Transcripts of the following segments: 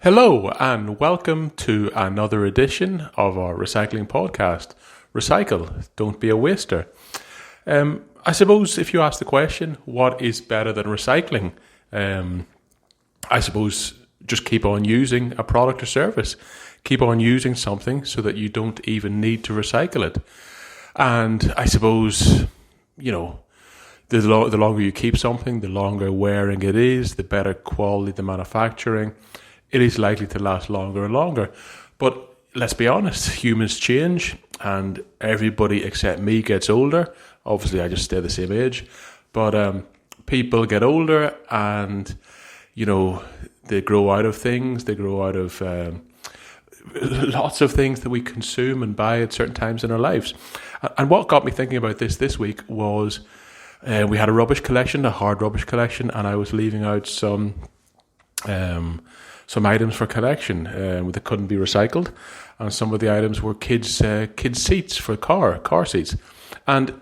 Hello and welcome to another edition of our recycling podcast. Recycle, don't be a waster. I suppose if you ask the question, what is better than recycling? I suppose just keep on using a product or service. Keep on using something so that you don't even need to recycle it. And I suppose, the longer you keep something, the longer wearing it is, the better quality the manufacturing. It is likely to last longer and longer. But let's be honest, humans change and everybody except me gets older. Obviously, I just stay the same age. But people get older and, they grow out of things. They grow out of lots of things that we consume and buy at certain times in our lives. And what got me thinking about this week was we had a rubbish collection, a hard rubbish collection, and I was leaving out some items for collection that couldn't be recycled, and some of the items were kids' seats for car seats. And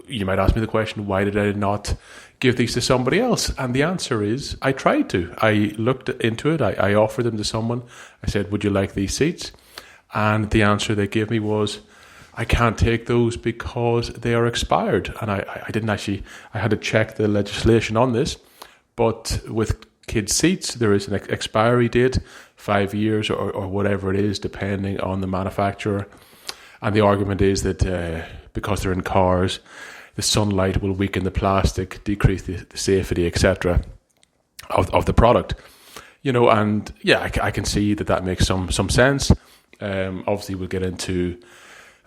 you might ask me the question, why did I not give these to somebody else? And the answer is, I tried to. I looked into it. I offered them to someone. I said, would you like these seats? And the answer they gave me was, I can't take those because they are expired. And I didn't actually, I had to check the legislation on this, but with kids' seats, there is an expiry date, 5 years or whatever it is, depending on the manufacturer. And the argument is that because they're in cars, the sunlight will weaken the plastic, decrease the safety, etc. of the product. And yeah, I can see that makes some sense. Obviously, we'll get into,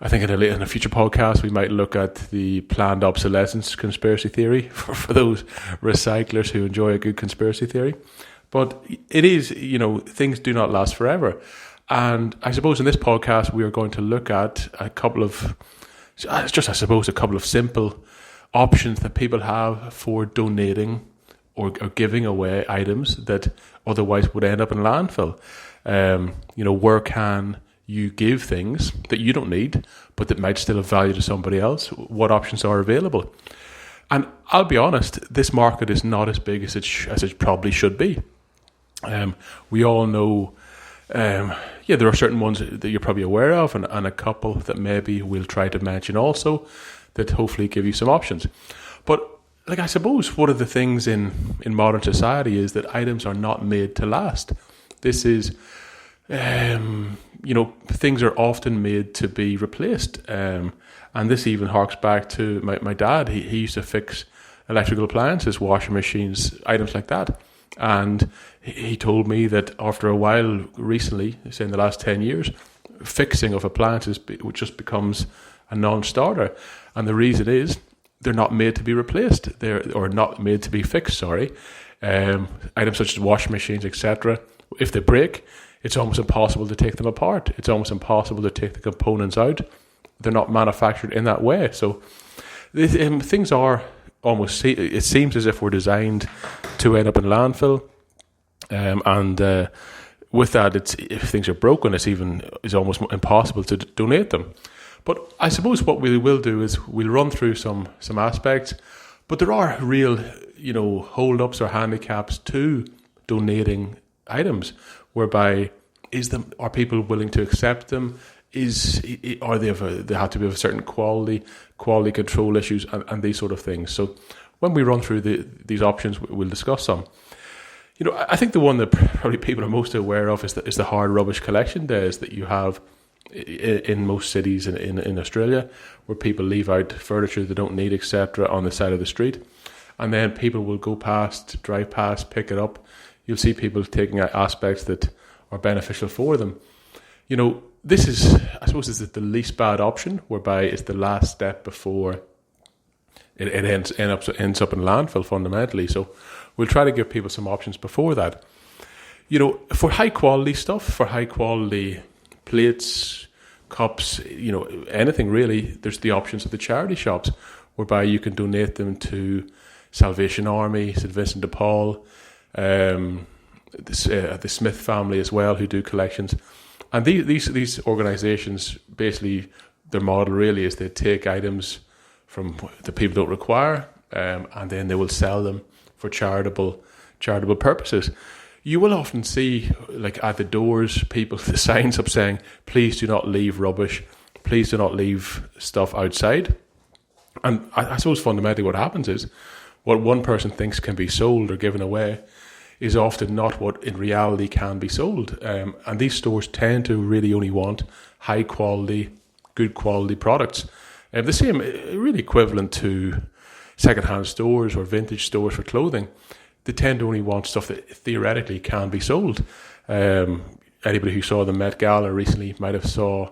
I think in a future podcast, we might look at the planned obsolescence conspiracy theory for those recyclers who enjoy a good conspiracy theory. But it is, things do not last forever. And I suppose in this podcast, we are going to look at a couple of simple options that people have for donating or giving away items that otherwise would end up in landfill. Where can you give things that you don't need, but that might still have value to somebody else? What options are available? And I'll be honest, this market is not as big as it probably should be. We all know, there are certain ones that you're probably aware of, and a couple that maybe we'll try to mention also, that hopefully give you some options. But I suppose one of the things in modern society is that items are not made to last. This is, things are often made to be replaced. And this even harks back to my dad. He used to fix electrical appliances, washing machines, items like that. And he told me that after a while recently, say in the last 10 years, fixing of appliances just becomes a non-starter. And the reason is they're not made to be replaced. Or not made to be fixed, sorry. Items such as washing machines, etc. If they break, it's almost impossible to take them apart. It's almost impossible to take the components out. They're not manufactured in that way. So things are almost, it seems as if we're designed to end up in landfill. With that, if things are broken, it's almost impossible to donate them. But I suppose what we will do is we'll run through some aspects, but there are real, hold-ups or handicaps to donating items, whereby are people willing to accept them? They have to be of a certain quality control issues, and these sort of things. So when we run through these options, we'll discuss some. I think the one that probably people are most aware of is the hard rubbish collection days that you have in most cities in Australia, where people leave out furniture they don't need, etc., on the side of the street, and then people will drive past, pick it up. You'll see people taking out aspects that are beneficial for them. This is the least bad option, whereby it's the last step before it ends up in landfill fundamentally. So we'll try to give people some options before that. For high quality stuff, for high quality plates, cups, anything really, there's the options of the charity shops, whereby you can donate them to Salvation Army, St Vincent de Paul, the Smith family as well, who do collections. And these organisations, basically, their model really is they take items from the people don't require, and then they will sell them for charitable purposes. you will often see, like at the doors, people the signs up saying, "Please do not leave rubbish. Please do not leave stuff outside." And I suppose fundamentally what happens is what one person thinks can be sold or given away is often not what in reality can be sold. And these stores tend to really only want high quality, good quality products. The same, really equivalent to secondhand stores or vintage stores for clothing. They tend to only want stuff that theoretically can be sold. Anybody who saw the Met Gala recently might have saw,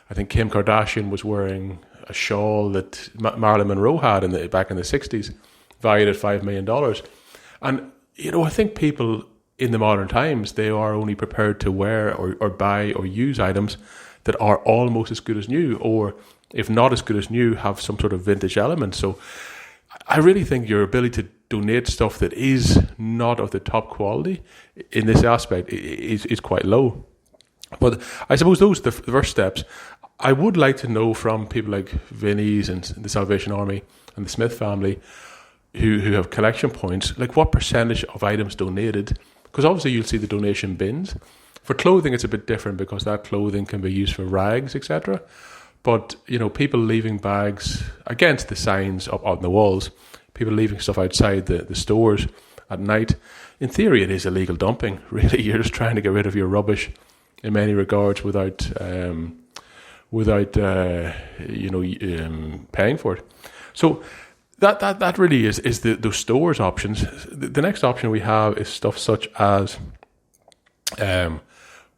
I think Kim Kardashian was wearing a shawl that Marilyn Monroe had back in the 60s, valued at $5 million. And, I think people in the modern times, they are only prepared to wear or buy or use items that are almost as good as new, or if not as good as new, have some sort of vintage element. So I really think your ability to donate stuff that is not of the top quality in this aspect is quite low. But I suppose those are the first steps. I would like to know from people like Vinnie's and the Salvation Army and the Smith family who have collection points, like what percentage of items donated, because obviously you'll see the donation bins. For clothing, it's a bit different because that clothing can be used for rags, etc. But, people leaving bags against the signs up on the walls, people leaving stuff outside the stores at night, in theory it is illegal dumping, really. You're just trying to get rid of your rubbish in many regards without paying for it. So that really is those stores options. The next option we have is stuff such as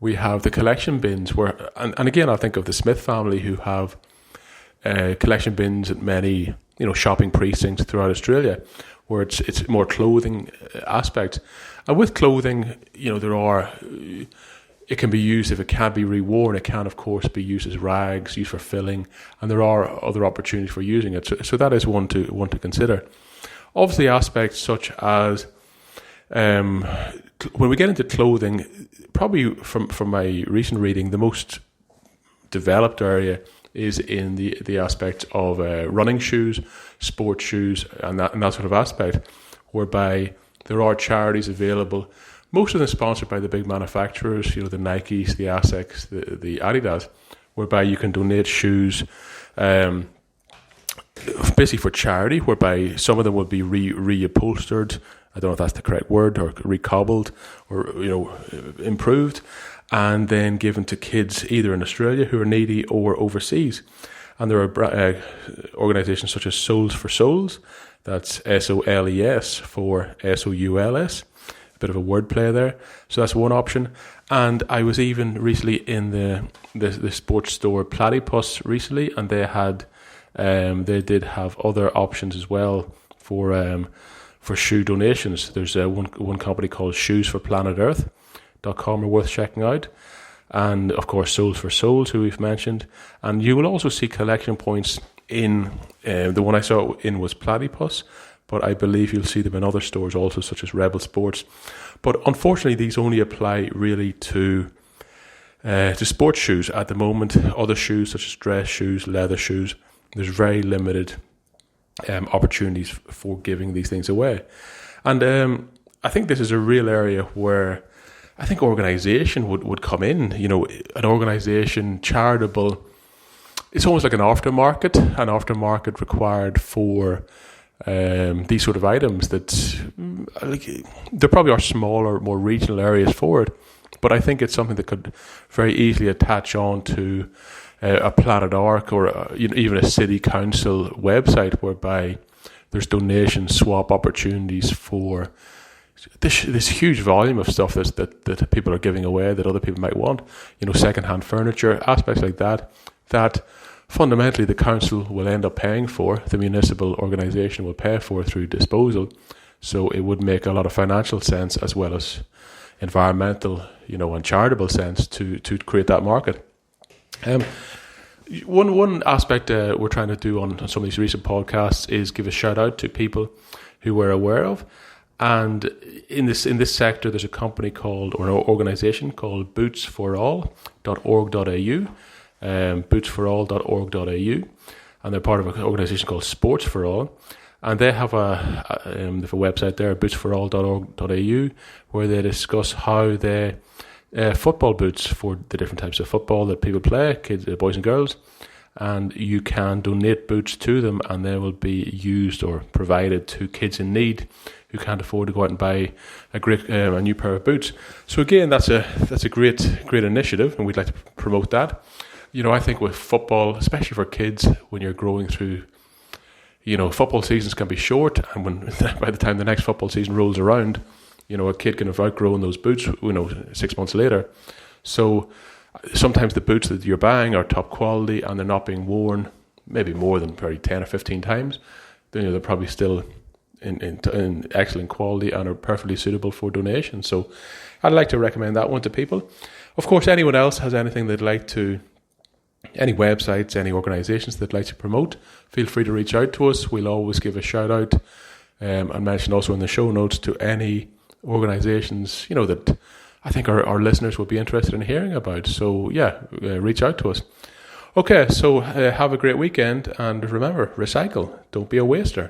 we have the collection bins where, and again, I think of the Smith family who have collection bins at many, shopping precincts throughout Australia, where it's more clothing aspect. And with clothing, it can be used if it can't be reworn. It can, of course, be used as rags, used for filling, and there are other opportunities for using it. So that is one to consider. Obviously, aspects such as when we get into clothing, probably from my recent reading, the most developed area is in the aspect of running shoes, sports shoes, and that sort of aspect, whereby there are charities available. Most of them sponsored by the big manufacturers, the Nikes, the Asics, the Adidas, whereby you can donate shoes basically for charity, whereby some of them will be reupholstered, I don't know if that's the correct word, or recobbled, or improved, and then given to kids either in Australia who are needy or overseas. And there are organisations such as Souls for Souls, that's SOLES for SOULS, a bit of a wordplay there. So that's one option. And I was even recently in the sports store Platypus recently, and they did have other options as well for shoe donations. There's one company called shoesforplanetearth.com are worth checking out. And of course, Souls for Souls, who we've mentioned. And you will also see collection points in, the one I saw in was Platypus, but I believe you'll see them in other stores also, such as Rebel Sports. But unfortunately, these only apply really to sports shoes at the moment. Other shoes, such as dress shoes, leather shoes, there's very limited opportunities for giving these things away. And I think this is a real area where I think organisation would come in. An organisation, charitable, it's almost like an aftermarket required for these sort of items that there probably are smaller, more regional areas for it, but I think it's something that could very easily attach on to a Planet Ark or even a city council website, whereby there's donation swap opportunities for this huge volume of stuff that people are giving away that other people might want. Secondhand furniture, aspects like that fundamentally the council will end up paying for, the municipal organisation will pay for through disposal. So it would make a lot of financial sense as well as environmental, and charitable sense to create that market. One aspect we're trying to do on some of these recent podcasts is give a shout out to people who we're aware of. And in this sector, there's a company called, or an organisation called bootsforall.org.au. Bootsforall.org.au, and they're part of an organisation called Sports for All. And they have they have a website there, bootsforall.org.au, where they discuss how they football boots for the different types of football that people play, kids, boys and girls, and you can donate boots to them, and they will be used or provided to kids in need who can't afford to go out and buy a new pair of boots. So again, that's a great initiative, and we'd like to promote that. I think with football, especially for kids, when you're growing through, football seasons can be short, and when by the time the next football season rolls around, a kid can have outgrown those boots, 6 months later. So sometimes the boots that you're buying are top quality and they're not being worn maybe more than probably 10 or 15 times. They're probably still in excellent quality and are perfectly suitable for donation. So I'd like to recommend that one to people. Of course, anyone else has anything they'd like to, any websites, any organisations they'd like to promote, feel free to reach out to us. We'll always give a shout out and mention also in the show notes to any organisations that I think our listeners will be interested in hearing about. So reach out to us. Okay, so have a great weekend, and remember, recycle, don't be a waster.